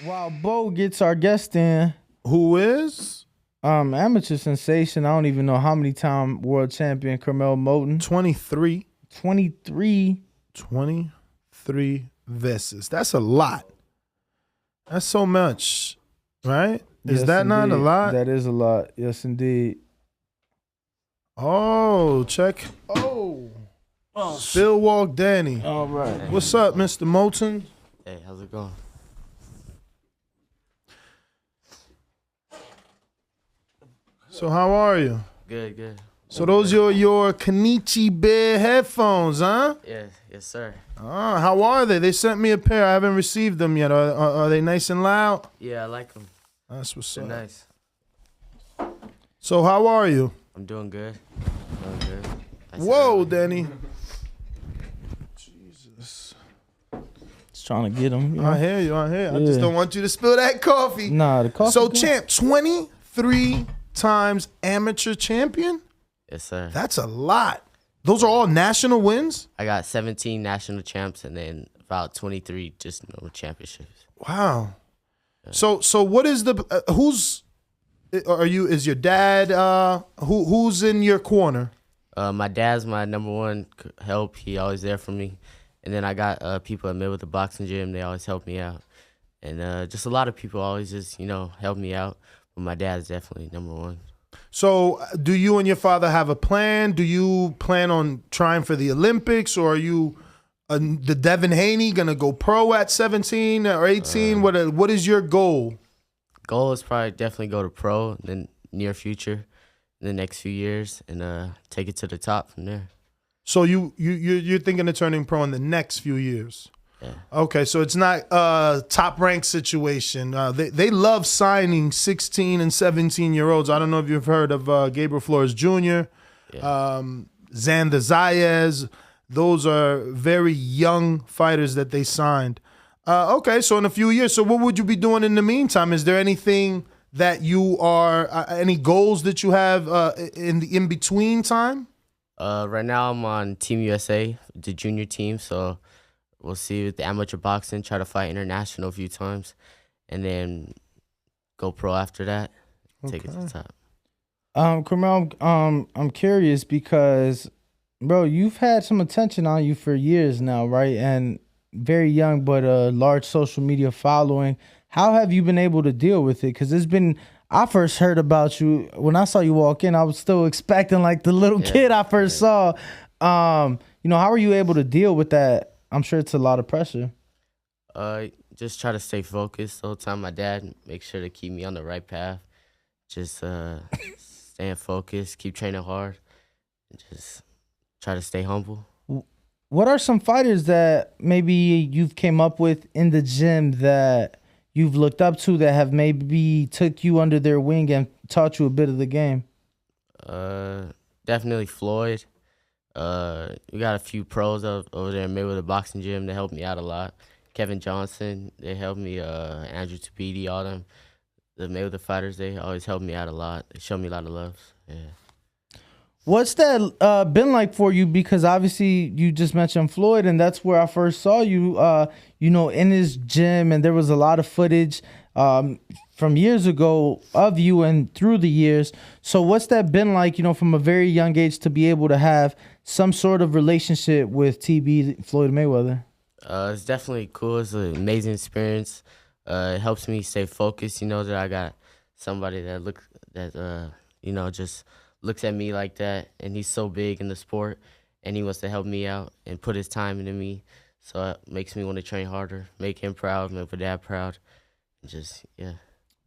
While Bo gets our guest in, Who is? amateur sensation. I don't even know how many time world champion Curmel Moton. 23. 23. 23 verses. That's a lot. That's so much, right? Is Yes, that not a indeed. lot? That is a lot. Yes, indeed. Oh, check. Oh. Still walk Danny. All right. What's up, Mr. Moton? Hey, how's it going? So how are you? Good, good. So those are your Kenichi Bear headphones, huh? Yes, sir. Ah, how are they? They sent me a pair. I haven't received them yet. Are they nice and loud? Yeah, I like them. That's what's They're up. nice. So how are you? I'm doing good. Doing good. Nice Whoa, early. Danny. Jesus. Just trying to get him. You know? I hear you. I just Yeah. don't want you to spill that coffee. Nah, the coffee. So, good. champ, 23 times amateur champion? Yes, sir. That's a lot. Those are all national wins? I got 17 national champs and then about 23 just championships. Wow. So what is the who's are you? Is your dad? Who's in your corner? My dad's my number one help. He always there for me. And then I got people at Mayweather boxing gym. They always help me out. And just a lot of people always just, help me out. But my dad's definitely number one. So do you and your father have a plan? Do you plan on trying for the Olympics, or are you the Devin Haney gonna go pro at 17 or 18? What is your goal? Goal is probably definitely go to pro in the near future, in the next few years, and take it to the top from there. So you're thinking of turning pro in the next few years? Yeah. Okay, so it's not a top rank situation. They love signing 16 and 17-year-olds. I don't know if you've heard of Gabriel Flores Jr., Yeah. Xander Zayas. Those are very young fighters that they signed. Okay, so in a few years. So what would you be doing in the meantime? Is there anything that you are, any goals that you have in the in-between time? Right now I'm on Team USA, the junior team, so we'll see with the amateur boxing, try to fight international a few times, and then go pro after that, take it to the top. Curmel, I'm curious because, bro, you've had some attention on you for years now, right? And very young, but a large social media following. How have you been able to deal with it? Because I first heard about you when I saw you walk in. I was still expecting like the little kid I first saw. How are you able to deal with that? I'm sure it's a lot of pressure. Just try to stay focused the whole time. My dad makes sure to keep me on the right path. Just staying focused, keep training hard, and just try to stay humble. What are some fighters that maybe you've came up with in the gym that you've looked up to that have maybe took you under their wing and taught you a bit of the game? Definitely Floyd. We got a few pros over there in Mayweather boxing gym that helped me out a lot. Kevin Johnson, they helped me. Andrew Tabiti, all them. The Mayweather fighters, they always helped me out a lot. They showed me a lot of love. Yeah. What's that been like for you? Because obviously you just mentioned Floyd, and that's where I first saw you, in his gym, and there was a lot of footage from years ago of you and through the years. So what's that been like, from a very young age to be able to have some sort of relationship with TB, Floyd Mayweather? It's definitely cool. It's an amazing experience. It helps me stay focused. That I got somebody that just looks at me like that, and he's so big in the sport, and he wants to help me out and put his time into me. So it makes me want to train harder, make him proud, make my dad proud, and just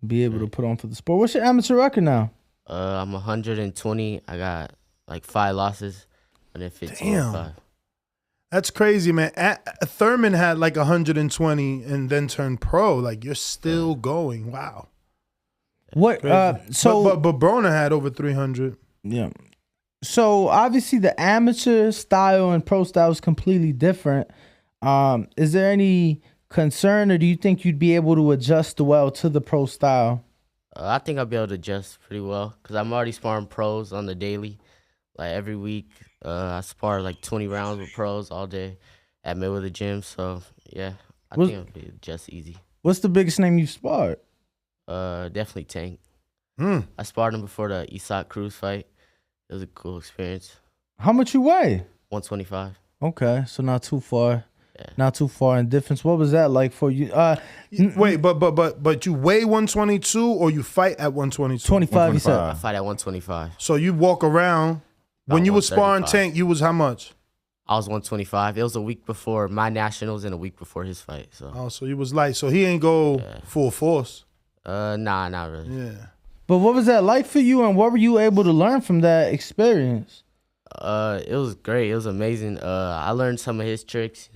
Be able to put on for the sport. What's your amateur record now? I'm 120. I got like 5 losses, and then 15. Damn. That's crazy, man. Thurman had like 120 and then turned pro. Like, you're still going. Wow. What? But Broner had over 300. Yeah. So obviously the amateur style and pro style is completely different. Is there any concern, or do you think you'd be able to adjust well to the pro style? I think I'll be able to adjust pretty well because I'm already sparring pros on the daily. Like every week, I spar like 20 rounds with pros all day at Mayweather gym. So yeah, I think it'll be just easy. What's the biggest name you've sparred? Definitely Tank. Mm. I sparred him before the Isak Cruz fight. It was a cool experience. How much you weigh? 125. Okay, so not too far. Yeah. Not too far in difference. What was that like for you? Wait, but you weigh 122 or you fight at 122? 25, you said. I fight at 125. So you walk around. When About you was sparring 135. Tank, you was how much? I was 125. It was a week before my nationals and a week before his fight. So Oh, so you was light. So he ain't go full force. nah, not really. Yeah. But what was that like for you, and what were you able to learn from that experience? It was great. It was amazing. I learned some of his tricks,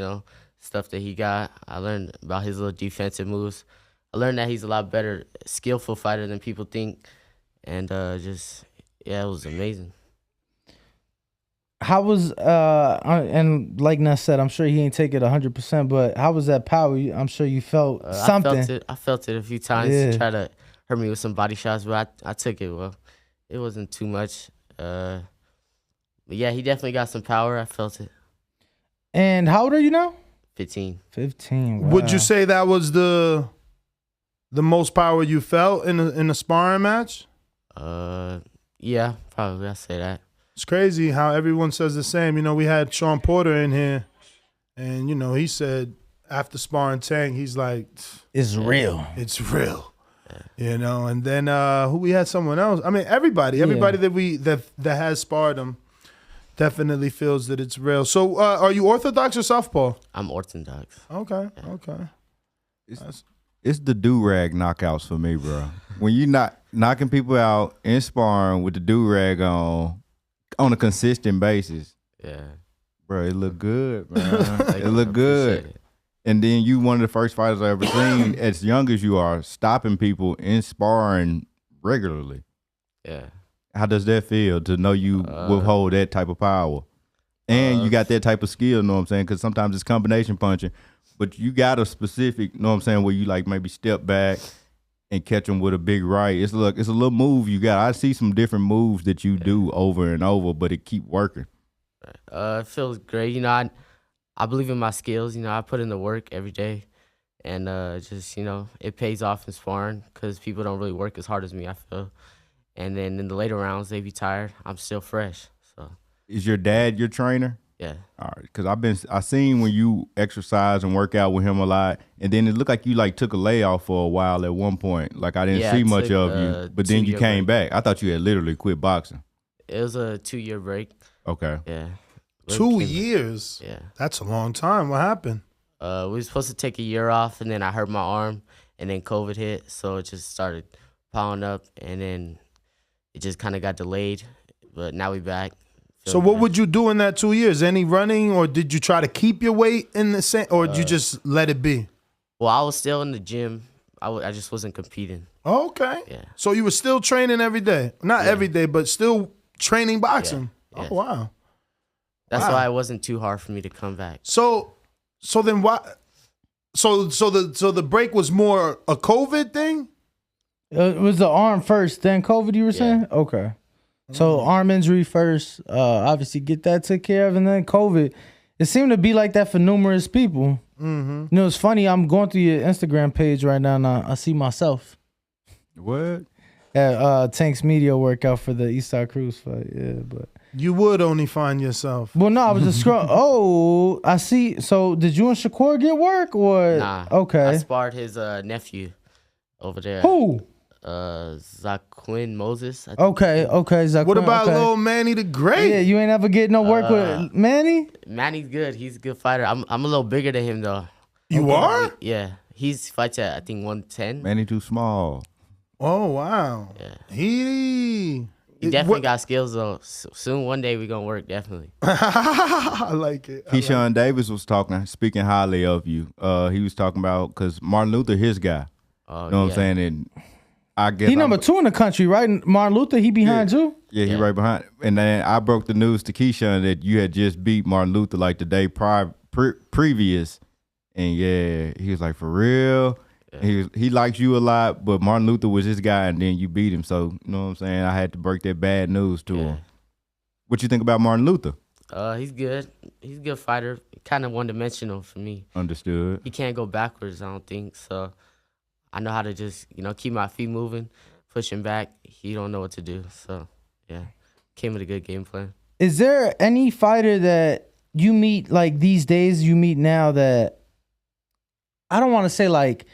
stuff that he got. I learned about his little defensive moves. I learned that he's a lot better, skillful fighter than people think. And it was amazing. How was and like Ness said, I'm sure he ain't take it 100%, but how was that power? I'm sure you felt something. I felt it a few times. Yeah. He tried to hurt me with some body shots, but I took it well. It wasn't too much. But yeah, he definitely got some power. I felt it. And how old are you now? 15. 15. Wow. Would you say that was the most power you felt in a sparring match? Yeah, probably. I say that. It's crazy how everyone says the same. We had Sean Porter in here, and he said after sparring Tank, he's like, It's real. it's real. And then who we had someone else. I mean, everybody that has sparred him definitely feels that it's real. So, are you Orthodox or Southpaw? I'm Orthodox. Okay. It's the do-rag knockouts for me, bro. When you not knocking people out in sparring with the do-rag on a consistent basis, Yeah. bro, it look good, man. Thank It you. look I good. appreciate it. And then you one of the first fighters I ever seen, as young as you are, stopping people in sparring regularly. Yeah. How does that feel to know you withhold that type of power? And you got that type of skill, know what I'm saying? Because sometimes it's combination punching, but you got a specific, know what I'm saying, where you like maybe step back and catch them with a big right. It's a little move you got. I see some different moves that you do over and over, but it keep working. It feels great. I believe in my skills. I put in the work every day. And it pays off in sparring because people don't really work as hard as me, I feel. And then in the later rounds, they be tired. I'm still fresh. So, Is your dad your trainer? yeah. All right, because I seen when you exercise and work out with him a lot, and then it looked like you took a layoff for a while at one point. Like I didn't Yeah, see I much took of a you, but then you 2-year came break. back. I thought you had literally quit boxing. It was a 2-year break. Okay. Yeah. 2 years. Yeah. That's a long time. What happened? We were supposed to take a year off, and then I hurt my arm, and then COVID hit, so it just started piling up, and then it just kind of got delayed. But now we back. So what would you do in that 2 years? Any running, or did you try to keep your weight in the same, or did you just let it be? Well, I was still in the gym. I just wasn't competing. Okay. Yeah. So you were still training every day. Not every day, but still training boxing. Yeah. Oh, wow. That's Wow. why it wasn't too hard for me to come back. So then why? So the break was more a COVID thing? It was the arm first, then COVID, you were saying? Okay. So arm injury first, obviously get that took care of, and then COVID. It seemed to be like that for numerous people. Mm-hmm. It's funny, I'm going through your Instagram page right now, and I see myself What? at Tank's media workout for the Eastside Cruz fight. Yeah, but You would only find yourself. well, no, I was just scrolling. Oh, I see. So did you and Shakur get work, or Nah. Okay. I sparred his nephew over there. Who? Zaquin Moses. I think. Okay, Zach. What about okay. little Manny the Great? Yeah, you ain't ever get no work with Manny? Manny's good. He's a good fighter. I'm a little bigger than him though. You are? Yeah. He's fights at I think 110. Man, he too small. Oh, wow. Yeah. He Definitely got skills though. Soon one day we gonna work definitely. I like it. Keyshawn Davis was speaking highly of you. He was talking about, because Martin Luther, his guy. Oh, You know what I'm yeah. saying? And I guess He number 2 in the country, right? Martin Luther, he behind you? Yeah, he Yeah. right behind. And then I broke the news to Keyshawn that you had just beat Martin Luther like the day previous. And yeah, he was like, for real? Yeah. He likes you a lot, but Martin Luther was his guy, and then you beat him. So, you know what I'm saying? I had to break that bad news to Yeah. him. What you think about Martin Luther? He's good. He's a good fighter. Kind of one-dimensional for me. Understood. He can't go backwards, I don't think. So I know how to just, keep my feet moving, pushing back. He don't know what to do. So, yeah, came with a good game plan. Is there any fighter that you meet like these days, you meet now that I don't want to say like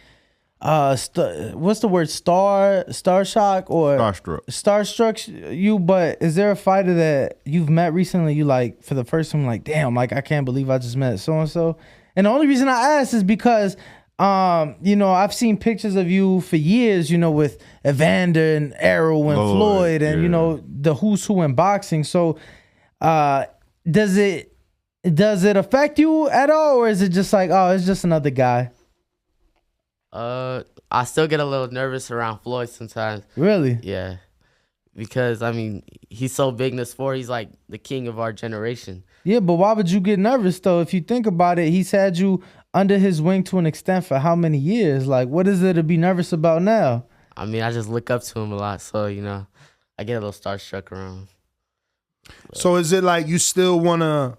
what's the word, star shock or starstruck you, but is there a fighter that you've met recently you like for the first time like, damn, like I can't believe I just met so and so? And the only reason I ask is because I've seen pictures of you for years, with Evander and Errol and Floyd and the who's who in boxing. So does it affect you at all, or is it just like, oh, it's just another guy? I still get a little nervous around Floyd sometimes. Really? Yeah. Because, he's so big in the sport. He's like the king of our generation. Yeah, but why would you get nervous, though? If you think about it, he's had you under his wing to an extent for how many years? Like, what is there to be nervous about now? I just look up to him a lot. So, I get a little starstruck around him. So is it like you still want to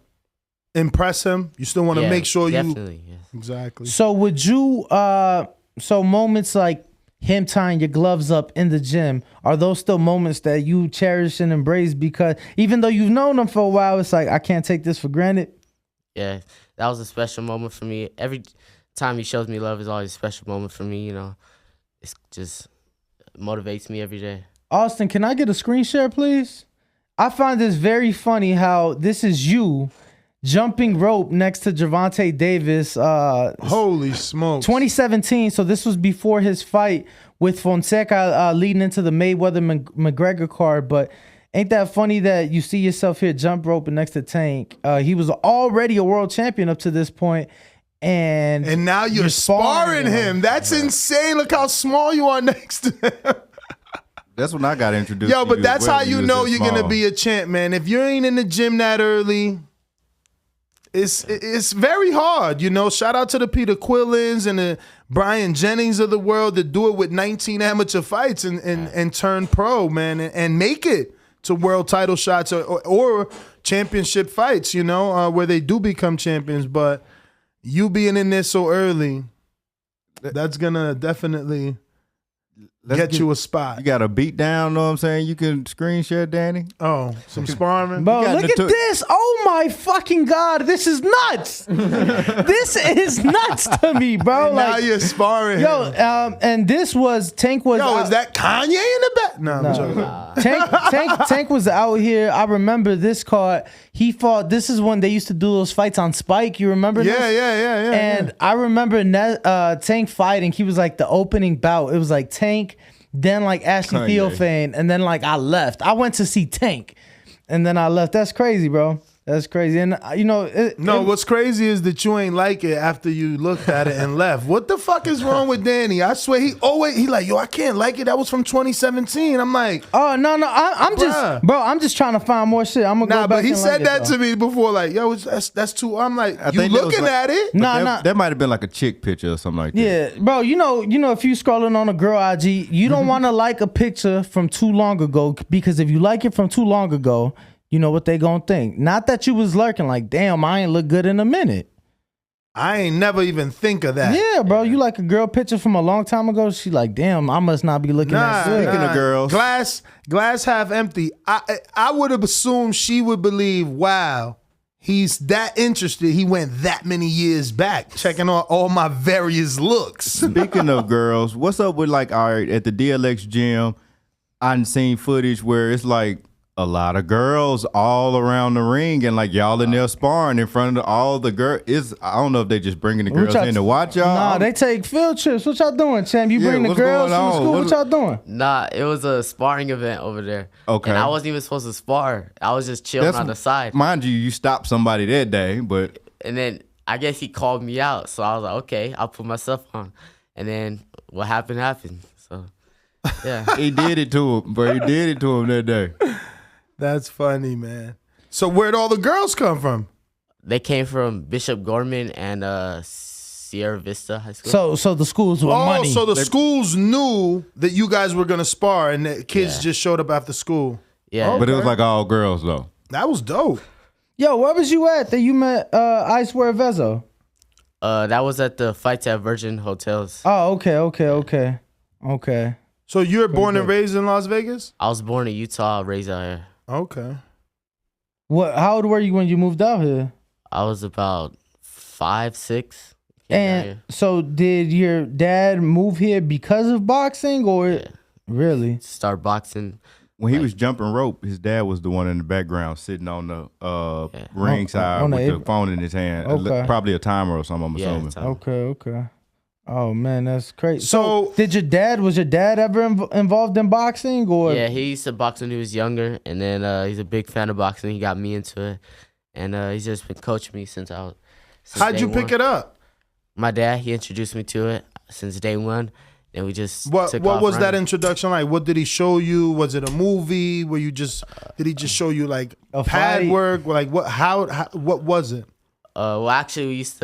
impress him? You still want to make sure definitely, yes. Exactly. So would you, so moments like him tying your gloves up in the gym, are those still moments that you cherish and embrace? Because even though you've known him for a while, it's like, I can't take this for granted. Yeah, that was a special moment for me. Every time he shows me love is always a special moment for me, It just motivates me every day. Austin, can I get a screen share, please? I find this very funny how this is you jumping rope next to Gervonta Davis. Holy smokes. 2017, so this was before his fight with Fonseca leading into the Mayweather-McGregor card. But ain't that funny that you see yourself here jump rope next to Tank? He was already a world champion up to this point, and now you're sparring him. That's insane. Look how small you are next to him. That's when I got introduced. Yo, but that's how you know you're small. gonna be a champ, man. If you ain't in the gym that early, it's very hard. Shout out to the Peter Quillins and the Brian Jennings of the world that do it with 19 amateur fights and turn pro, man, and make it to world title shots or championship fights, where they do become champions. But you being in there so early, that's gonna definitely get you a spot. You got a beat down, know what I'm saying? You can screen share, Danny. Oh, some sparring. Bro, look at this. Oh my fucking God. This is nuts. This is nuts to me, bro. And now you're sparring. Yo, and this was, Tank was Yo, out. is that Kanye in the back? No, I'm joking. Tank was out here. I remember this card. He fought, this is when they used to do those fights on Spike. You remember this? Yeah. And I remember Tank fighting. He was like the opening bout. It was like Tank, then like Ashley Theophane, and then like I left. I went to see Tank, and then I left. That's crazy, bro. That's crazy. And what's crazy is that you ain't like it after you looked at it and left. What the fuck is wrong with Danny? I swear he like, yo, I can't like it. That was from 2017. I'm like, oh no, I'm just trying to find more shit. I'm gonna go back. But he said that to me before, like, yo, that's too. I'm like, you looking at it? That might have been like a chick picture or something like that. Yeah, bro. You know, if you scrolling on a girl IG, you don't want to like a picture from too long ago, because if you like it from too long ago, you know what they gonna think. Not that you was lurking like, damn, I ain't look good in a minute. I ain't never even think of that. Yeah, bro. You like a girl picture from a long time ago. She like, damn, I must not be looking that good. Speaking of girls, glass half empty. I would have assumed she would believe, wow, he's that interested. He went that many years back, checking on all my various looks. Speaking of girls, what's up with like, all right, at the DLX gym, I've seen footage where it's like a lot of girls all around the ring, and like y'all in there sparring in front of all the girls. I don't know if they just bringing the girls in to watch y'all. Nah, they take field trips. What y'all doing, champ? You bring the girls to the school. What y'all doing? Nah, it was a sparring event over there. Okay. And I wasn't even supposed to spar. I was just chilling on the side. Mind you stopped somebody that day, but. And then I guess he called me out. So I was like, okay, I'll put myself on. And then what happened. So, yeah. He did it to him, bro. He did it to him that day. That's funny, man. So where'd all the girls come from? They came from Bishop Gorman and Sierra Vista High School. So the schools were money. So the schools knew that you guys were gonna spar, and the kids just showed up after school. Yeah, but it was like all girls though. That was dope. Yo, where was you at that you met Icewear Vezo? That was at the Fights at Virgin Hotels. Oh, okay. So you're born and good. raised in Las Vegas? I was born in Utah, raised out here. Okay. How old were you when you moved out here? I was about 5, 6. Came down And here. so did your dad move here because of boxing or Yeah. really? Start boxing. When he was jumping rope, his dad was the one in the background sitting on the ringside On the with the apron. phone in his hand. Okay. Probably a timer or something, I'm Yeah, assuming. Okay. Oh man, that's crazy. So- was your dad ever involved in boxing or? Yeah, he used to box when he was younger, and then he's a big fan of boxing. He got me into it, and he's just been coaching me since I was. How'd you pick it up? My dad, he introduced me to it since day one, and we just What took What off was that running. introduction like? What did he show you? Was it a movie? Were you just did he just show you like A pad fight? work? Like what? How? What was it? Well, actually, we used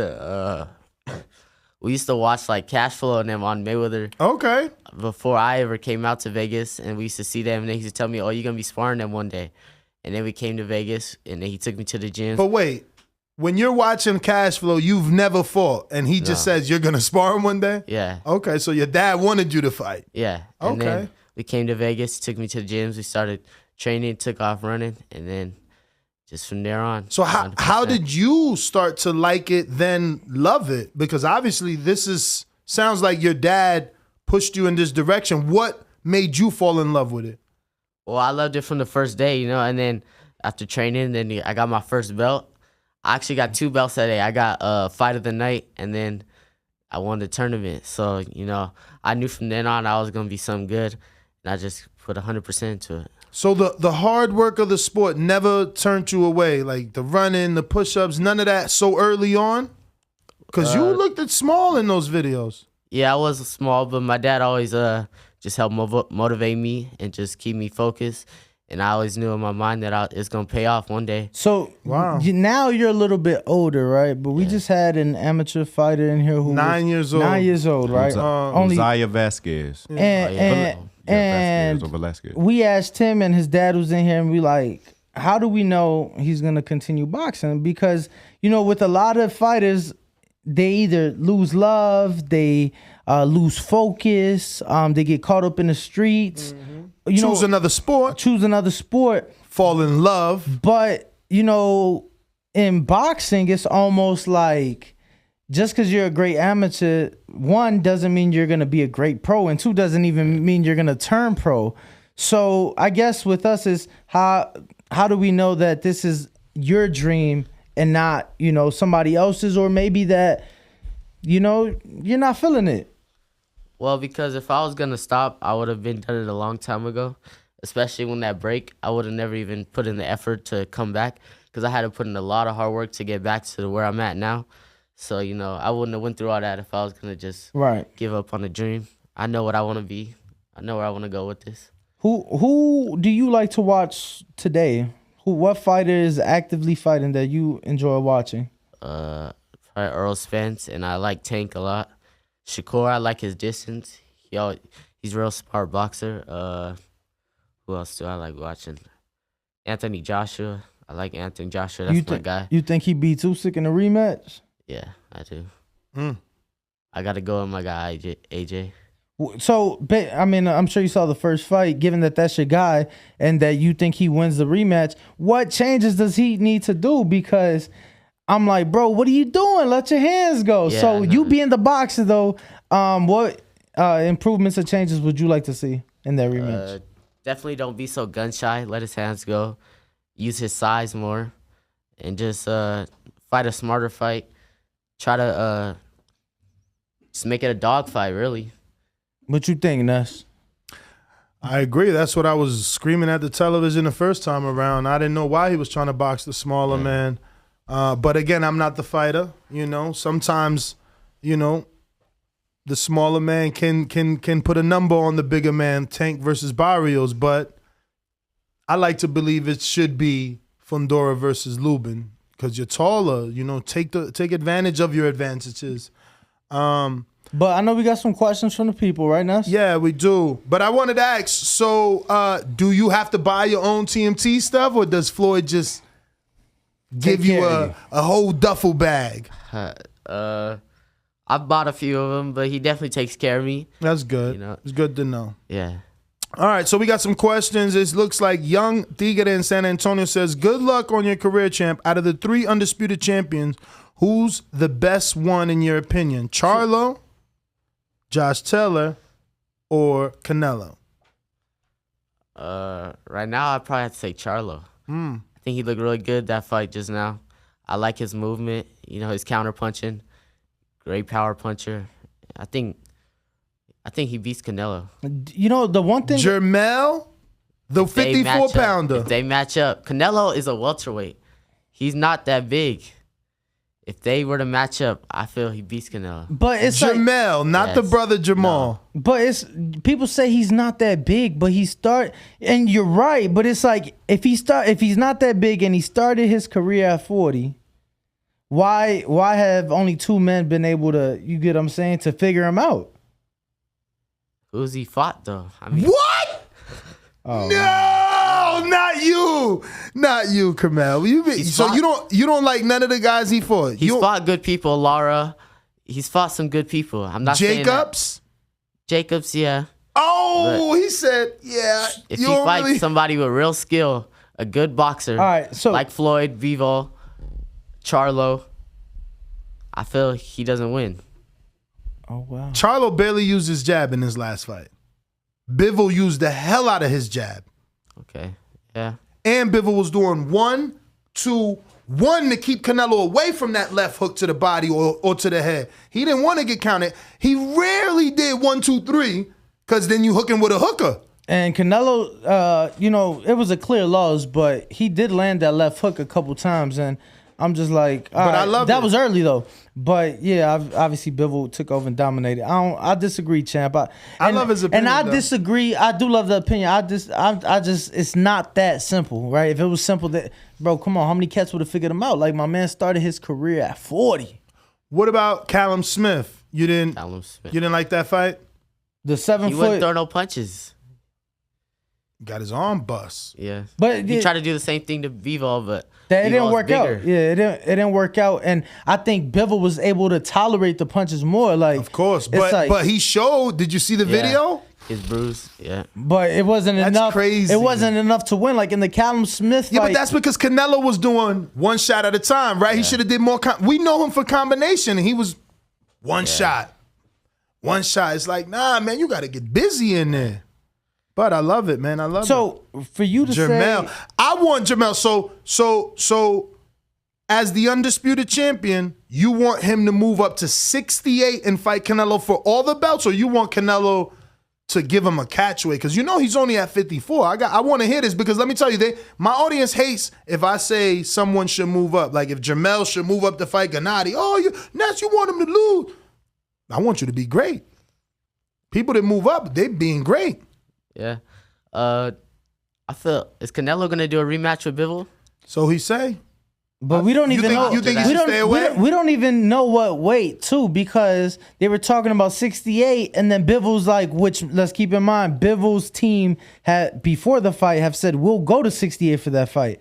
to watch like Cash Flow and them on Mayweather Okay. before I ever came out to Vegas, and we used to see them, and they used to tell me, "Oh, you're gonna be sparring them one day," and then we came to Vegas, and then he took me to the gym. But wait, when you're watching Cash Flow, you've never fought, and he just says you're gonna spar him one day. Yeah, Okay, so your dad wanted you to fight. yeah. And Okay. then we came to Vegas, he took me to the gyms, we started training, took off running, and then just from there on. So how 100%. did you start to like it, then love it? Because obviously sounds like your dad pushed you in this direction. What made you fall in love with it? Well, I loved it from the first day, and then after training, then I got my first belt. I actually got 2 belts that day. I got Fight of the Night, and then I won the tournament. So, I knew from then on I was going to be something good, and I just put 100% into it. So the hard work of the sport never turned you away, like the running, the push-ups, none of that so early on? Because you looked at small in those videos. Yeah, I was small, but my dad always just helped motivate me and just keep me focused. And I always knew in my mind that it's going to pay off one day. So Wow. now you're a little bit older, right? But we just had an amateur fighter in here who 9 years old. 9 years old, right? Only Zaya Vasquez. and Vasquez or Velasquez. we asked him, and his dad was in here, and we like, how do we know he's gonna continue boxing? Because with a lot of fighters, they either lose love, they lose focus, they get caught up in the streets. Choose another sport, choose another sport. fall in love. But in boxing, it's almost like just because you're a great amateur, 1 doesn't mean you're gonna be a great pro, and 2 doesn't even mean you're gonna turn pro. So I guess with us is how do we know that this is your dream and not somebody else's, or maybe that you're not feeling it. Well, because if I was going to stop, I would have been done it a long time ago. Especially when that break, I would have never even put in the effort to come back, because I had to put in a lot of hard work to get back to where I'm at now. So, I wouldn't have went through all that if I was going to just give up on the dream. I know what I want to be. I know where I want to go with this. Who do you like to watch today? What fighter is actively fighting that you enjoy watching? Probably Earl Spence, and I like Tank a lot. Shakur, I like his distance. He's a real smart boxer. Who else do I like watching? Anthony Joshua. I like Anthony Joshua. That's my guy. You think he beat Usyk in a rematch? Yeah, I do. I got to go with my guy, AJ. So, I'm sure you saw the first fight. Given that that's your guy and that you think he wins the rematch, what changes does he need to do? Because I'm like, bro, what are you doing? Let your hands go. Yeah, so you being the boxer though, what improvements or changes would you like to see in that rematch? Definitely don't be so gun shy. Let his hands go. Use his size more, and just fight a smarter fight. Try to just make it a dog fight, really. What you think, Ness? I agree. That's what I was screaming at the television the first time around. I didn't know why he was trying to box the smaller man. But again, I'm not the fighter. Sometimes, the smaller man can put a number on the bigger man. Tank versus Barrios, but I like to believe it should be Fundora versus Lubin, because you're taller. Take advantage of your advantages. But I know we got some questions from the people, right, Ness? Yeah, we do. But I wanted to ask, so do you have to buy your own TMT stuff, or does Floyd just give you a whole duffel bag? I've bought a few of them, but he definitely takes care of me. That's good. You know? It's good to know. Yeah. All right, so we got some questions. It looks like Young Tigre in San Antonio says, good luck on your career, champ. Out of the 3 undisputed champions, who's the best one in your opinion? Charlo, Josh Taylor, or Canelo? Right now, I'd probably have to say Charlo. I think he looked really good that fight just now. I like his movement, you know, his counter punching. Great power puncher. I think he beats Canelo. You know, the one thing... Jermell, the 54-pounder. If they match up, Canelo is a welterweight. He's not that big. If they were to match up, I feel he beats Canelo. But it's Jermell, like, not the brother Jamal. No. But it's people say he's not that big, but and you're right, but it's like if he's not that big and he started his career at 40, why have only 2 men been able to, you get what I'm saying, to figure him out? Who's he fought though? I mean, What? Oh, No, not you, Curmel. You don't like none of the guys he fought. he's fought good people. Lara, he's fought some good people. I'm not saying that. Jacobs. Jacobs, yeah. Oh, he said, yeah. If he fights somebody with real skill, a good boxer, all right, so like Floyd, Vivo, Charlo, I feel he doesn't win. oh wow. Charlo barely used his jab in his last fight. Bivol used the hell out of his jab. Okay, yeah. And Bivol was doing 1, 2, 1 to keep Canelo away from that left hook to the body or to the head. He didn't want to get counted. He rarely did 1, 2, 3 because then you hook him with a hooker. And Canelo, you know, it was a clear loss, but he did land that left hook a couple times, and I'm just like, all right, I love that it. was early though. But yeah, obviously Bivol took over and dominated. I disagree, champ. I love his opinion, and I though. disagree. I do love the opinion. I just, it's not that simple, right? If it was simple, that bro, come on, how many cats would have figured him out? Like my man started his career at 40. What about Callum Smith? You didn't like that fight? The 7 He wouldn't foot. throw no punches. Got his arm bust. Yeah, But he tried to do the same thing to Vivo, but That it didn't Vivo's work bigger. out. Yeah, it didn't work out, and I think Bivol was able to tolerate the punches more. Like, Of course, it's like- but he showed. Did you see the Yeah. video? His bruise. Yeah, but it wasn't That's enough. crazy. It wasn't enough to win. Like in the Callum Smith Yeah, fight. but that's because Canelo was doing 1 shot at a time, right? He should have did more. We know him for combination, and he was 1 shot. 1 shot. It's like, nah, man, you got to get busy in there. But I love it, man. I love it. so for you to Jermell. say, I want Jermell. So as the undisputed champion, you want him to move up to 68 and fight Canelo for all the belts, or you want Canelo to give him a catchweight? Because you know he's only at 54. I want to hear this because let me tell you, my audience hates if I say someone should move up. Like if Jermell should move up to fight Gennady. Oh, Ness, you want him to lose. I want you to be great. People that move up, they being great. yeah. I feel, is Canelo gonna do a rematch with Bivol? So he say. but we don't You even think- know. you think he we should don't, stay away? We don't even know what weight too, because they were talking about 68, and then Bivol's like, which let's keep in mind, Bivol's team had before the fight have said we'll go to 68 for that fight.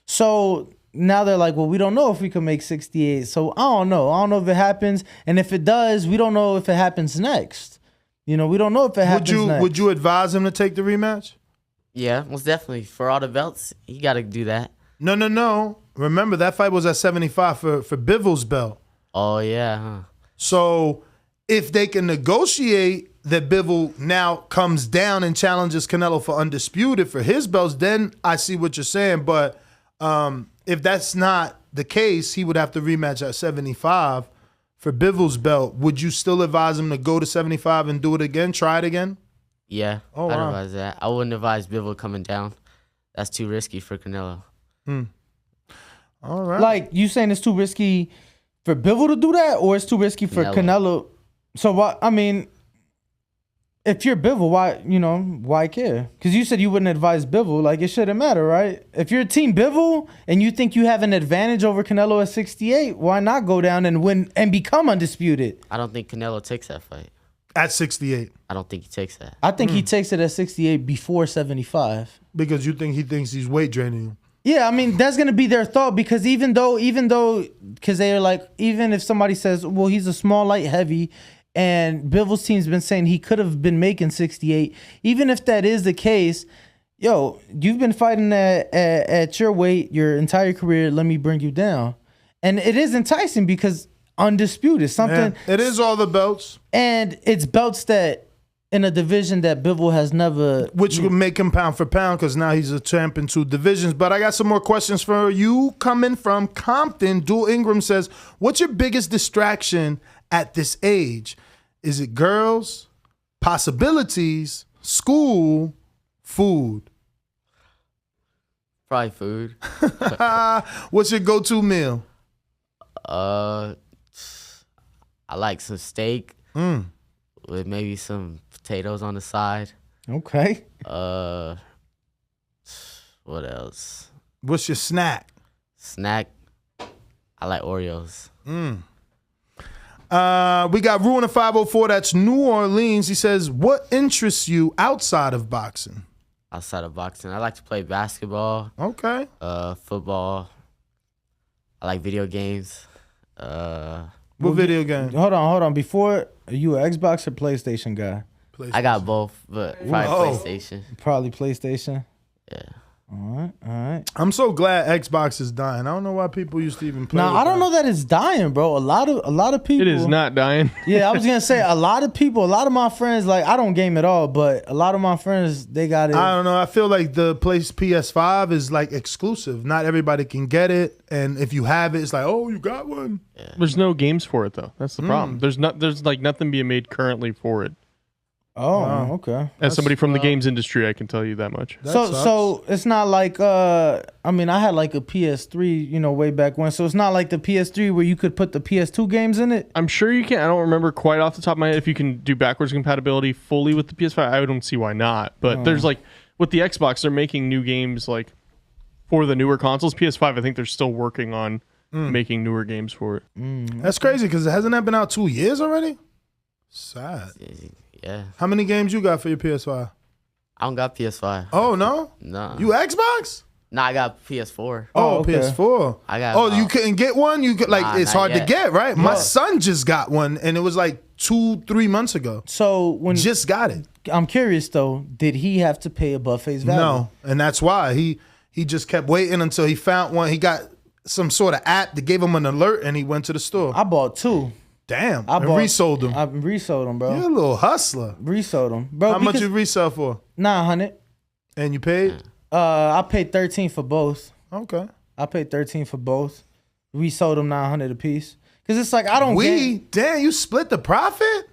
So now they're like, well, we don't know if we can make 68. So I don't know. I don't know if it happens, and if it does, we don't know if it happens next. You know, we don't know if it happens next. Would you advise him to take the rematch? Yeah, most definitely. For all the belts, he got to do that. No. Remember, that fight was at 75 for Bivol's belt. Oh yeah, huh? So if they can negotiate that Bivol now comes down and challenges Canelo for undisputed for his belts, then I see what you're saying. But if that's not the case, he would have to rematch at 75 for Bivol's belt. Would you still advise him to go to 75 and do it again, try it again? Yeah, Oh, I'd wow. advise that. I wouldn't advise Bivol coming down. That's too risky for Canelo. All right. Like, you saying it's too risky for Bivol to do that, or it's too risky for Canelo? So what? I mean, if you're Bivol, why care? Because you said you wouldn't advise Bivol. Like, it shouldn't matter, right? If you're Team Bivol and you think you have an advantage over Canelo at 68, why not go down and win and become undisputed? I don't think Canelo takes that fight. At 68. I don't think he takes that. I think he takes it at 68 before 75. Because you think he thinks he's weight draining you. Yeah, I mean that's gonna be their thought because even though, because they're like, even if somebody says, well, he's a small light heavy, and Bivol's team's been saying he could have been making 68. Even if that is the case, yo, you've been fighting at your weight your entire career. Let me bring you down, and it is enticing because undisputed something. Yeah, it is all the belts, and it's belts that in a division that Bivol has never, which would make him pound for pound because now he's a champ in 2 divisions. But I got some more questions for you coming from Compton. Dual Ingram says, what's your biggest distraction at this age? Is it girls, possibilities, school, food? Probably food. What's your go-to meal? I like some steak with maybe some potatoes on the side. Okay. What else? What's your snack? Snack. I like Oreos. We got Ruin of 504. That's New Orleans. He says, what interests you outside of boxing? Outside of boxing, I like to play basketball. Okay. Football. I like video games. What video game? Hold on. Before, are you an Xbox or PlayStation guy? I got both, but probably PlayStation. Probably PlayStation. Yeah. All right. I'm so glad Xbox is dying. I don't know why people used to even play. Now I don't know that it's dying, bro. A lot of people. It is not dying. Yeah, I was gonna say a lot of my friends, like, I don't game at all, but a lot of my friends, they got it. I don't know. I feel like the PS5 is like exclusive. Not everybody can get it, and if you have it, it's like, oh, you got one. Yeah. There's no games for it though. That's the problem. There's like nothing being made currently for it. Oh, okay. As somebody from the games industry, I can tell you that much. So it's not like I mean, I had like a PS3, way back when. So it's not like the PS3 where you could put the PS2 games in it. I'm sure you can. I don't remember quite off the top of my head if you can do backwards compatibility fully with the PS5. I don't see why not. But there's like with the Xbox, they're making new games like for the newer consoles. PS5, I think they're still working on making newer games for it. That's crazy because hasn't that been out 2 years already? Sad. Yeah. How many games you got for your PS5? I don't got PS5. Oh no. No. You Xbox? Nah, I got PS4. Oh, okay. PS4. I got. Oh, you couldn't get one? You could it's not hard to yet. get, right? My son just got one, and it was like 2-3 months ago. So when Just got it. I'm curious though, did he have to pay above face value? No, and that's why he just kept waiting until he found one. He got some sort of app that gave him an alert, and he went to the store. I bought 2. Damn, I resold them. I resold them, bro. You're a little hustler. Resold them, bro. How much you resell for? 900. And you paid? I paid 13 for both. Okay. I paid 13 for both. Resold them 900 a piece. Cause it's like I don't. Damn, you split the profit?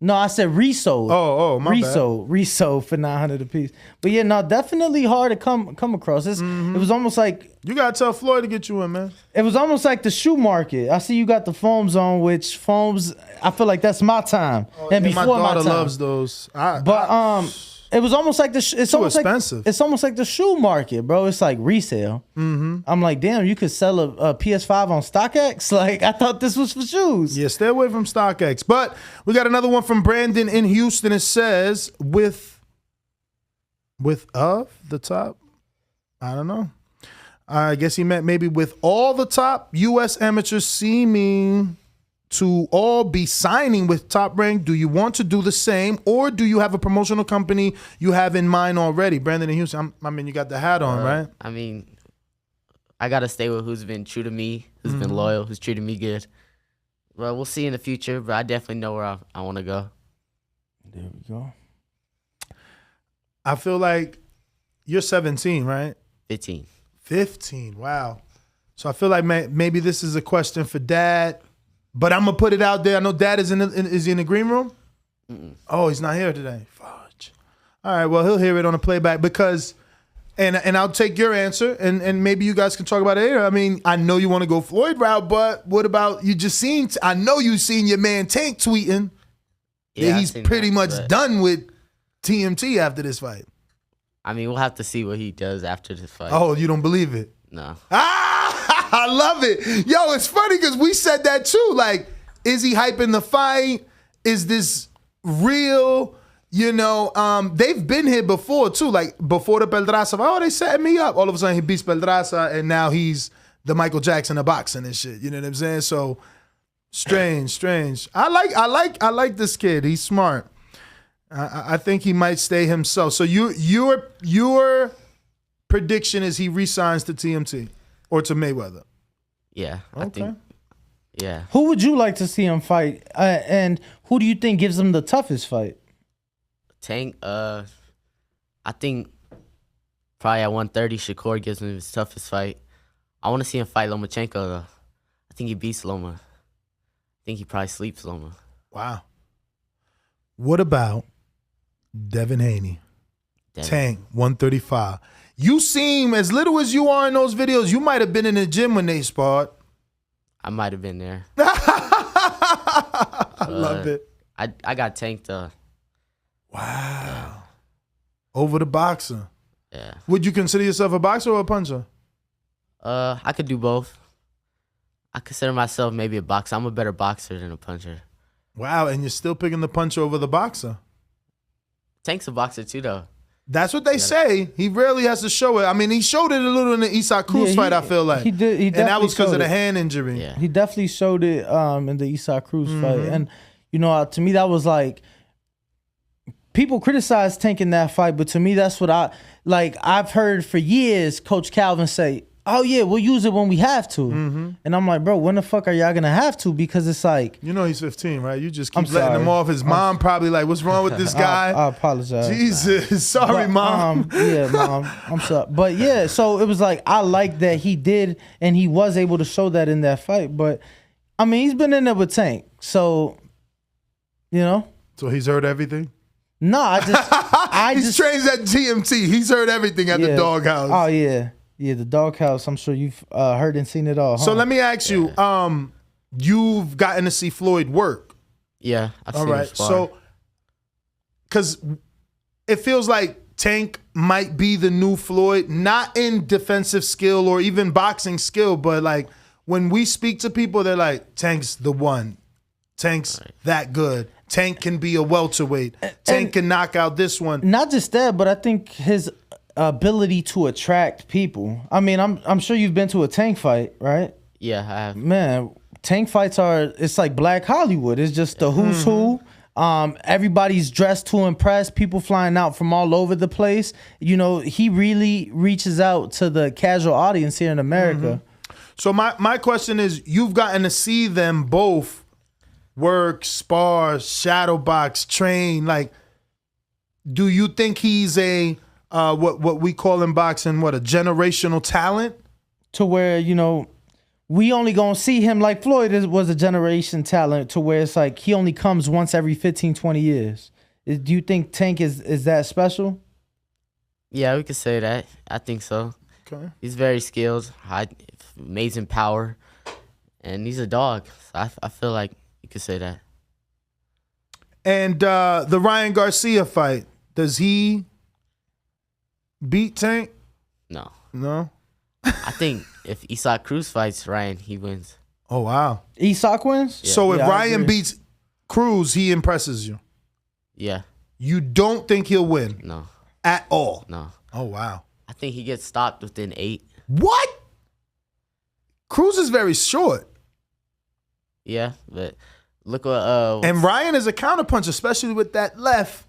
No, I said resold. Oh, my bad. Resold for 900 a piece. But yeah, no, definitely hard to come across. It was almost like You gotta tell Floyd to get you in, man. it was almost like the shoe market. I see you got the foams on, which foams I feel like that's my time and Yeah, before my my daughter time. loves those. But it was almost like it's Too almost expensive. like it's almost like the shoe market, bro. It's like resale. I'm like, damn, you could sell a PS5 on StockX. Like, I thought this was for shoes. Yeah, stay away from StockX. But we got another one from Brandon in Houston. It says, with of the top, I don't know. I guess he meant maybe with all the top U.S. amateurs seeming to all be signing with Top Rank. Do you want to do the same, or do you have a promotional company you have in mind already? Brandon in Houston, I mean, you got the hat on, right? I mean, I gotta stay with who's been true to me, who's been loyal, who's treated me good. Well, we'll see in the future, but I definitely know where I want to go. There we go. I feel like you're 17, right? 15. 15, wow. So I feel like maybe this is a question for Dad, but I'm gonna put it out there. I know Dad is is he in the green room? Oh, he's not here today. Fudge. All right, well, he'll hear it on the playback because, and I'll take your answer, and maybe you guys can talk about it later. I mean, I know you want to go Floyd route, but what about you just seen, I know you seen your man Tank tweeting Yeah, that I he's seen pretty that, much but, done with TMT after this fight. I mean, we'll have to see what he does after this fight. Oh, you don't believe it? No. I love it. Yo, it's funny because we said that too. Like, is he hyping the fight? Is this real? You know, they've bbeen here before too. Like before the Pedraza, oh, they setting me up. All of a sudden he beats Pedraza, and now he's the Michael Jackson of boxing and shit. You know what I'm saying? So strange. I like this kid. He's smart. I think he might stay himself. So your prediction is he resigns to TMT or to Mayweather? Yeah, I think. Yeah. Who would you like to see him fight? And who do you think gives him the toughest fight? Tank, I think probably at 130, Shakur gives him his toughest fight. I want to see him fight Lomachenko, though. I think he beats Loma. I think he probably sleeps Loma. Wow. What about Devin Haney? Tank, 135. You seem, as little as you are in those videos, you might have been in the gym when they sparred. I might have been there. I love it. I got Tank, though. Wow. Yeah. Over the boxer. Yeah. Would you consider yourself a boxer or a puncher? I could do both. I consider myself maybe a boxer. I'm a better boxer than a puncher. Wow, and you're still picking the puncher over the boxer. Tank's a boxer too, though. That's what they say. He rarely has to show it. I mean, he showed it a little in the Isak Cruz fight, I feel like. He did. And that was because of the hand injury. Yeah. He definitely showed it in the Isak Cruz fight. And, you know, to me, that was like, people criticize Tank in that fight, but to me, that's what I've heard for years Coach Calvin say, oh, yeah, we'll use it when we have to. And I'm like, bro, when the fuck are y'all going to have to? Because it's like. You know he's 15, right? You just keep letting him off. His mom probably like, what's wrong with this guy? I apologize. Jesus. Sorry, Mom. Yeah, Mom. I'm sorry. But yeah, so it was like, I like that he did, and he was able to show that in that fight. But, I mean, he's been in there with Tank. So, you know. So he's heard everything? No, He's trained at TMT. He's heard everything at the doghouse. Oh, yeah. Yeah, the doghouse. I'm sure you've heard and seen it all. Huh? So let me ask you, you've gotten to see Floyd work. Yeah, I've All seen him right. spar. So, because it feels like Tank might be the new Floyd, not in defensive skill or even boxing skill, but like when we speak to people, they're like, Tank's the one. Tank's that good. Tank can be a welterweight. Tank can knock out this one. Not just that, but I think his ability to attract people. I mean, I'm sure you've been to a Tank fight, right? Yeah, I have. Man, Tank fights it's like Black Hollywood. It's just the who's who. Everybody's dressed to impress. People flying out from all over the place. You know, he really reaches out to the casual audience here in America. So my question is, you've gotten to see them both work, spar, shadow box, train. Like, do you think he's a what we call in boxing, a generational talent? To where, you know, we only gonna see him like Floyd was a generation talent, to where it's like he only comes once every 15, 20 years. Do you think Tank is that special? Yeah, we could say that. I think so. Okay. He's very skilled, amazing power, and he's a dog. So I feel like you could say that. And the Ryan Garcia fight, does he beat Tank? No. No? I think if Isak Cruz fights Ryan, he wins. Oh, wow. Isak wins? Yeah. So if I Ryan agree. beats Cruz, he impresses you? Yeah. You don't think he'll win? No. At all? No. Oh, wow. I think he gets stopped within 8. What? Cruz is very short. Yeah, but look what And Ryan is a counterpuncher, especially with that left.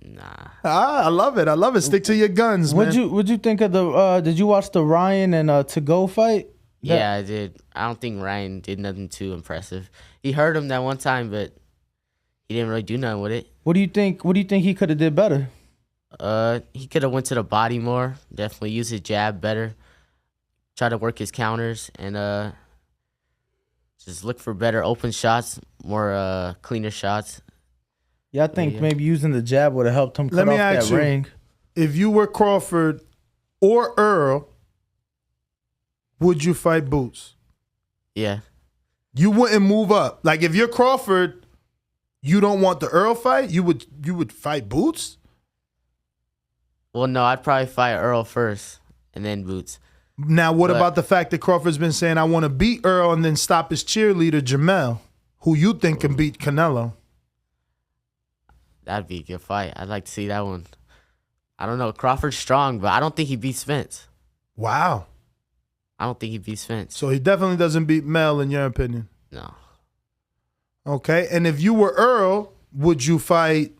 Nah. I love it. I love it. Stick to your guns, man. What'd you think of the did you watch the Ryan and To Go fight? Yeah, I did. I don't think Ryan did nothing too impressive. He hurt him that one time, but he didn't really do nothing with it. What do you think he could have did better? He could have went to the body more. Definitely use his jab better. Try to work his counters and just look for better open shots, more cleaner shots. Yeah, I think maybe using the jab would have helped him cut Let me off ask that you, ring. if you were Crawford or Earl, would you fight Boots? Yeah. You wouldn't move up. Like if you're Crawford, you don't want the Earl fight. You would fight Boots. Well, no, I'd probably fight Earl first and then Boots. Now, what about the fact that Crawford's been saying, I want to beat Earl and then stop his cheerleader, Jermell, who you think can beat Canelo? That'd be a good fight. I'd like to see that one. I don't know. Crawford's strong, but I don't think he beats Spence. Wow. I don't think he beats Spence. So he definitely doesn't beat Mel, in your opinion. No. Okay. And if you were Earl, would you fight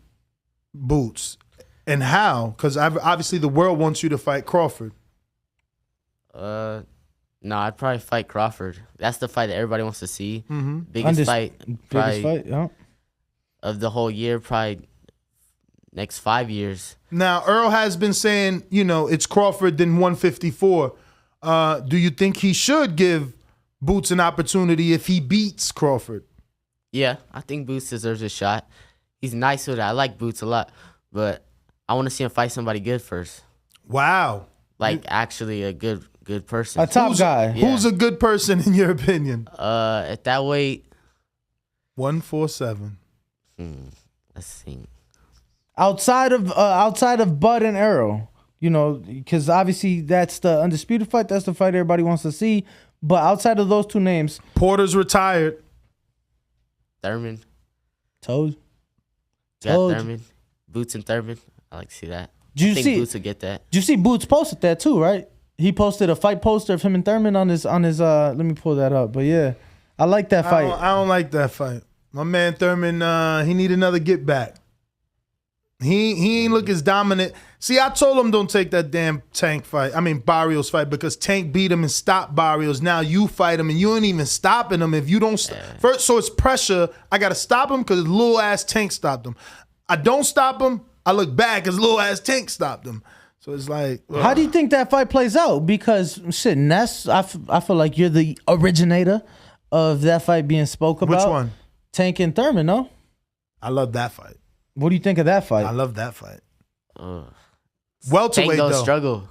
Boots? And how? Because obviously the world wants you to fight Crawford. No, I'd probably fight Crawford. That's the fight that everybody wants to see. Mm-hmm. Biggest fight, probably Biggest fight, yeah. of the whole year, probably next 5 years. Now, Earl has been saying, it's Crawford then 154. Do you think he should give Boots an opportunity if he beats Crawford? Yeah, I think Boots deserves a shot. He's nice with it. I like Boots a lot, but I want to see him fight somebody good first. Wow. Like actually a good person. A top guy. Yeah. Who's a good person in your opinion? At that weight, 147. let's see. Outside of Bud and Earl, because obviously that's the undisputed fight. That's the fight everybody wants to see. But outside of those two names, Porter's retired. Thurman. Told Got you. Thurman. Boots and Thurman. I like to see that. Did you I think see? Boots will get that. Did you see Boots posted that too, right? He posted a fight poster of him and Thurman on his let me pull that up. But yeah, I like that fight. I don't like that fight. My man Thurman, he need another get back. He ain't look as dominant. See, I told him don't take that damn Barrios fight, because Tank beat him and stopped Barrios. Now you fight him and you ain't even stopping him if you don't first. So it's pressure. I gotta stop him because little ass Tank stopped him. I don't stop him, I look back because little ass Tank stopped him. So it's like, How do you think that fight plays out? Because shit, Ness, I feel like you're the originator of that fight being spoke about. Which one? Tank and Thurman, no? I love that fight. What do you think of that fight? I love that fight. Tank Welterweight gonna though. struggle.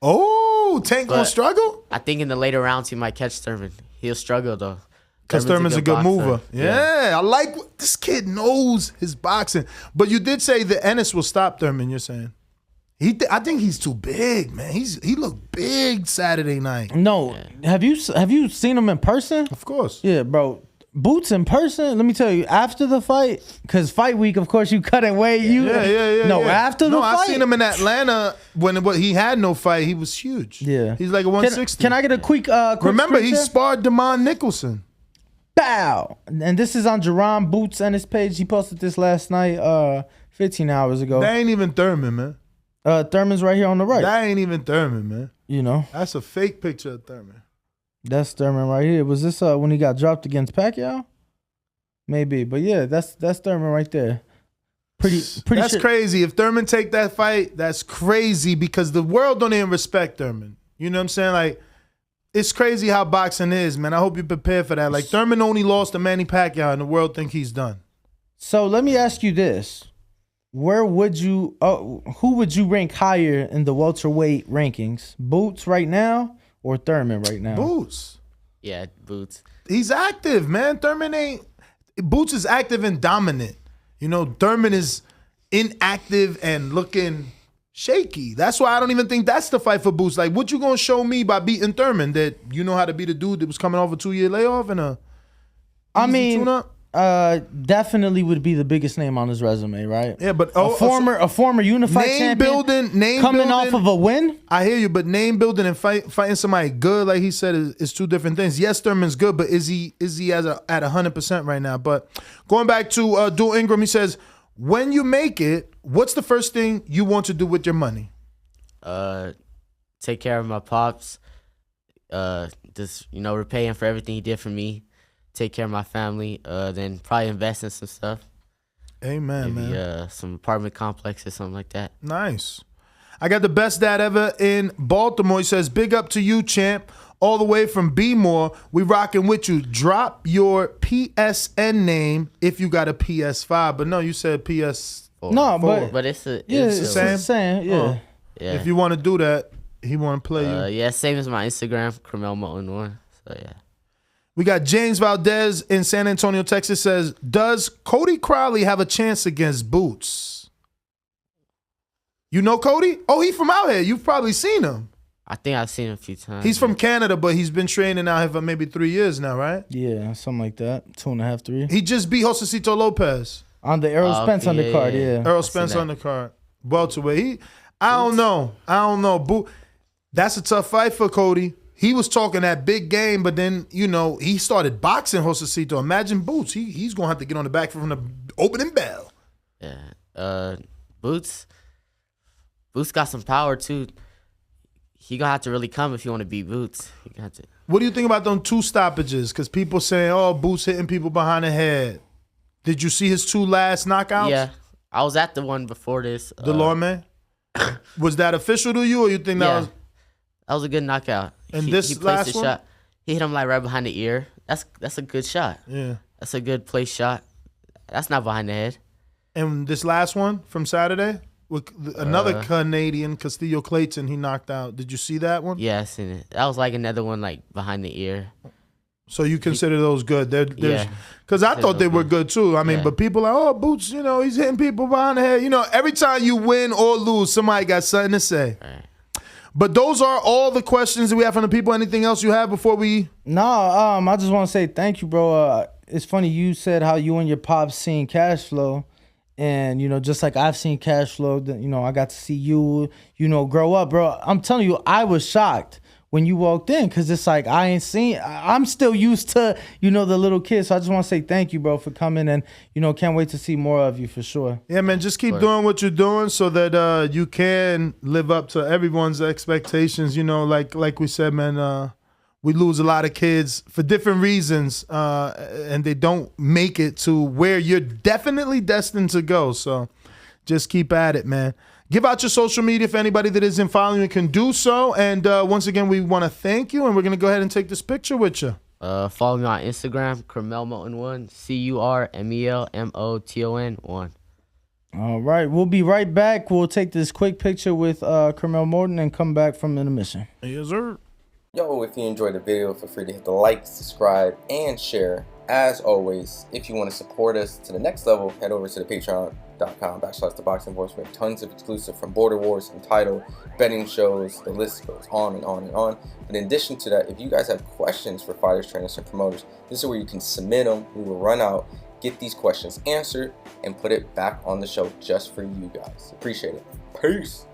Oh, Tank gonna But- struggle? I think in the later rounds he might catch Thurman. He'll struggle though. Because Thurman's a good boxer. mover. Yeah, I like this kid knows his boxing. But you did say that Ennis will stop Thurman, you're saying. I think he's too big, man. He looked big Saturday night. No. Have you seen him in person? Of course. Yeah, bro. Boots in person, let me tell you, after the fight, because fight week, of course, you cut it weight. Yeah. No, after the fight. I seen him in Atlanta when he had no fight. He was huge. Yeah. He's like a 160. Can I get a quick Remember, script he here? sparred Damon Nicholson. Bow. And this is on Jerron Boots and his page. He posted this last night, 15 hours ago. That ain't even Thurman, man. Thurman's right here on the right. That ain't even Thurman, man. That's a fake picture of Thurman. That's Thurman right here. Was this when he got dropped against Pacquiao? Maybe, but yeah, that's Thurman right there. Pretty. That's sure. crazy. If Thurman take that fight, that's crazy because the world don't even respect Thurman. You know what I'm saying? Like, it's crazy how boxing is, man. I hope you're prepared for that. Like, Thurman only lost to Manny Pacquiao, and the world think he's done. So let me ask you this: who would you rank higher in the welterweight rankings? Boots right now or Thurman right now? Boots. Yeah, Boots. He's active, man. Thurman ain't. Boots is active and dominant. Thurman is inactive and looking shaky. That's why I don't even think that's the fight for Boots. Like, what you gonna show me by beating Thurman? That you know how to beat a dude that was coming off a 2-year layoff and a easy tune-up? Definitely would be the biggest name on his resume, right? Yeah, but a former unified name champion, coming off of a win. I hear you, but name building and fighting somebody good, like he said, is two different things. Yes, Thurman's good, but is he at 100% right now? But going back to Dual Ingram, he says, when you make it, what's the first thing you want to do with your money? Take care of my pops. Just repay him for everything he did for me. Take care of my family, then probably invest in some stuff. Amen, Maybe, man. some apartment complex or something like that. Nice. I got the best dad ever in Baltimore. He says, big up to you, champ. All the way from B-More. We rocking with you. Drop your PSN name if you got a PS5. But no, you said PS. No, but it's the same. Yeah. Yeah. If you want to do that, he want to play you. Yeah, same as my Instagram, Curmel Moton 1. So yeah. We got James Valdez in San Antonio, Texas says, does Cody Crowley have a chance against Boots? You know Cody? Oh, he from out here. You've probably seen him. I think I've seen him a few times. He's from Canada, but he's been training out here for maybe 3 years now, right? Yeah, something like that. 2.5, 3. He just beat Josecito Lopez. On the Errol Spence okay, undercard, yeah. Errol I seen Spence that. undercard. Welterweight. I don't know. That's a tough fight for Cody. He was talking that big game, but then, he started boxing Josecito. Imagine Boots. He's going to have to get on the back from the opening bell. Yeah. Boots got some power, too. He going to have to really come if you want to beat Boots. He gonna have to. What do you think about them 2 stoppages? Because people saying, oh, Boots hitting people behind the head. Did you see his 2 last knockouts? Yeah. I was at the one before this. Delorme? Was that official to you, or you think that was... That was a good knockout. And he this placed last his one? shot. He hit him like right behind the ear. That's a good shot. Yeah. That's a good place shot. That's not behind the head. And this last one from Saturday? With another Canadian, Castillo Clayton, he knocked out. Did you see that one? Yeah, I seen it. That was like another one like behind the ear. So you consider those good? Yeah. Because I thought they were good too. I mean, Yeah. but people are, oh, Boots, he's hitting people behind the head. Every time you win or lose, somebody got something to say. Right. But those are all the questions that we have from the people. Anything else you have before we... No, I just want to say thank you, bro. It's funny you said how you and your pops seen cash flow. And, just like I've seen cash flow, I got to see you, grow up, bro. I'm telling you, I was shocked when you walked in because it's like I'm still used to, the little kids. So I just want to say thank you, bro, for coming and, can't wait to see more of you for sure. Yeah, man, just keep doing what you're doing so that you can live up to everyone's expectations. Like we said, man, we lose a lot of kids for different reasons, and they don't make it to where you're definitely destined to go. So just keep at it, man. Give out your social media if anybody that isn't following you can do so. And once again, we want to thank you, and we're going to go ahead and take this picture with you. Follow me on Instagram, Curmel Moton 1, CURMELMOTON 1. All right, we'll be right back. We'll take this quick picture with Curmel Moton and come back from intermission. Yes, sir. Yo, if you enjoyed the video, feel free to hit the like, subscribe, and share. As always, if you want to support us to the next level, head over to the patreon.com/ThaBoxingvoice. We have tons of exclusive from Border Wars, from title, betting shows, the list goes on and on and on. But in addition to that, if you guys have questions for fighters, trainers, and promoters, this is where you can submit them. We will run out, get these questions answered, and put it back on the show just for you guys. Appreciate it. Peace.